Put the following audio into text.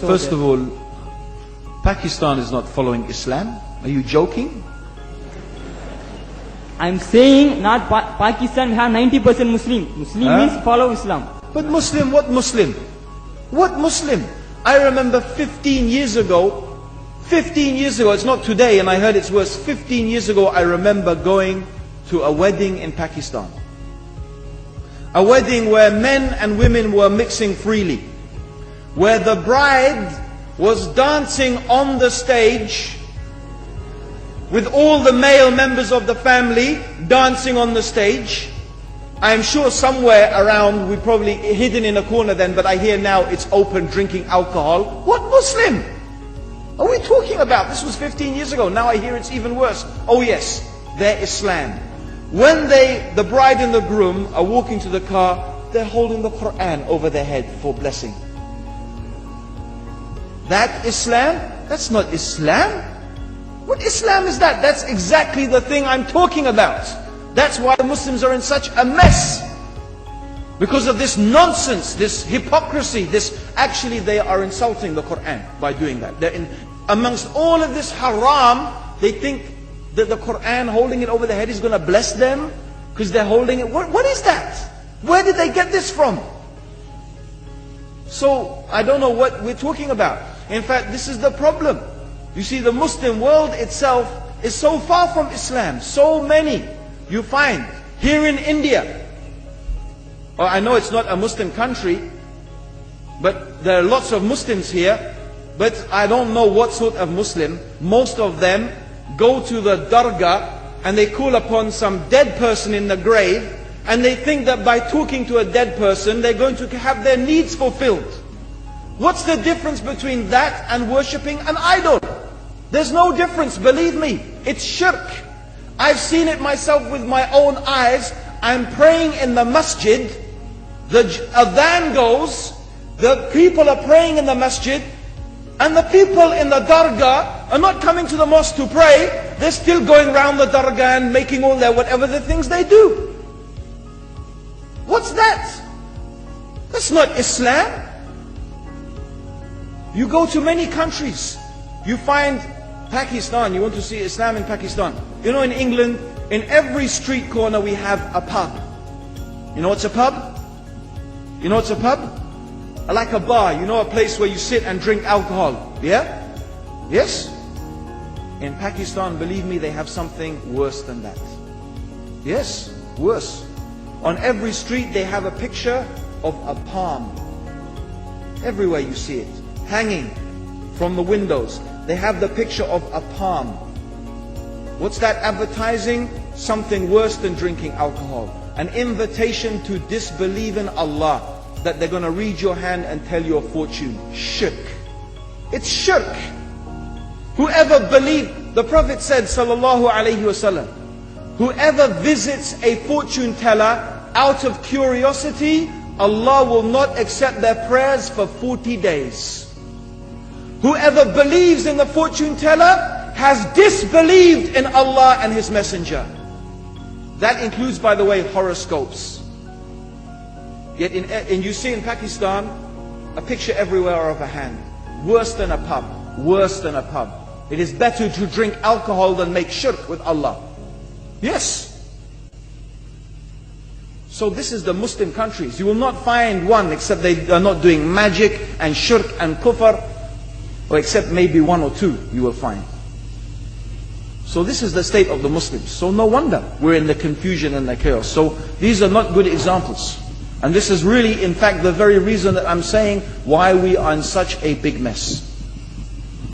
First of all, Pakistan is not following Islam. Are you joking? I'm saying not Pakistan have 90% Muslim. Muslim means follow Islam. But Muslim, what Muslim? What Muslim? I remember 15 years ago, it's not today and I heard it's worse. 15 years ago I remember going to a wedding in Pakistan. A wedding where men and women were mixing freely. Where the bride was dancing on the stage with all the male members of the family dancing on the stage. I am sure somewhere around, we probably hidden in a corner then, but I hear now it's open drinking alcohol. What Muslim are we talking about? This was 15 years ago. Now I hear it's even worse. Oh yes, they're Islam. When the bride and the groom are walking to the car, they're holding the Quran over their head for blessing. That Islam? That's not Islam. What Islam is that? That's exactly the thing I'm talking about. That's why Muslims are in such a mess. Because of this nonsense, this hypocrisy, actually they are insulting the Quran by doing that. Amongst all of this haram, they think that the Quran, holding it over their head, is going to bless them because they're holding it. What is that? Where did they get this from? So, I don't know what we're talking about. In fact, this is the problem. You see, the Muslim world itself is so far from Islam. So many you find here in India. I know it's not a Muslim country, but there are lots of Muslims here. But I don't know what sort of Muslim. Most of them go to the dargah and they call upon some dead person in the grave, and they think that by talking to a dead person they're going to have their needs fulfilled. What's the difference between that and worshipping an idol? There's no difference, believe me. It's shirk. I've seen it myself with my own eyes. I'm praying in the masjid, the adhan goes, the people are praying in the masjid, and the people in the dargah are not coming to the mosque to pray. They're still going around the dargah and making all their whatever the things they do. What's that? That's not Islam. You go to many countries, you find Pakistan, you want to see Islam in Pakistan. You know, in England, in every street corner we have a pub. You know what's a pub? You know what's a pub? Like a bar, you know, a place where you sit and drink alcohol. Yeah? Yes? In Pakistan, believe me, they have something worse than that. Yes, worse. On every street they have a picture of a palm. Everywhere you see it, hanging from the windows. They have the picture of a palm. What's that advertising? Something worse than drinking alcohol. An invitation to disbelieve in Allah. That they're going to read your hand and tell your fortune. Shirk. It's shirk. Whoever believed, the Prophet said, sallallahu alayhi wasallam, whoever visits a fortune teller out of curiosity, Allah will not accept their prayers for 40 days. Whoever believes in the fortune teller has disbelieved in Allah and His Messenger. That includes, by the way, horoscopes. Yet you see in Pakistan, a picture everywhere of a hand. Worse than a pub. Worse than a pub. It is better to drink alcohol than make shirk with Allah. Yes. So this is the Muslim countries. You will not find one except they are not doing magic and shirk and kufr, or except maybe one or two you will find. So this is the state of the Muslims. So no wonder we're in the confusion and the chaos. So these are not good examples. And this is really, in fact, the very reason that I'm saying why we are in such a big mess.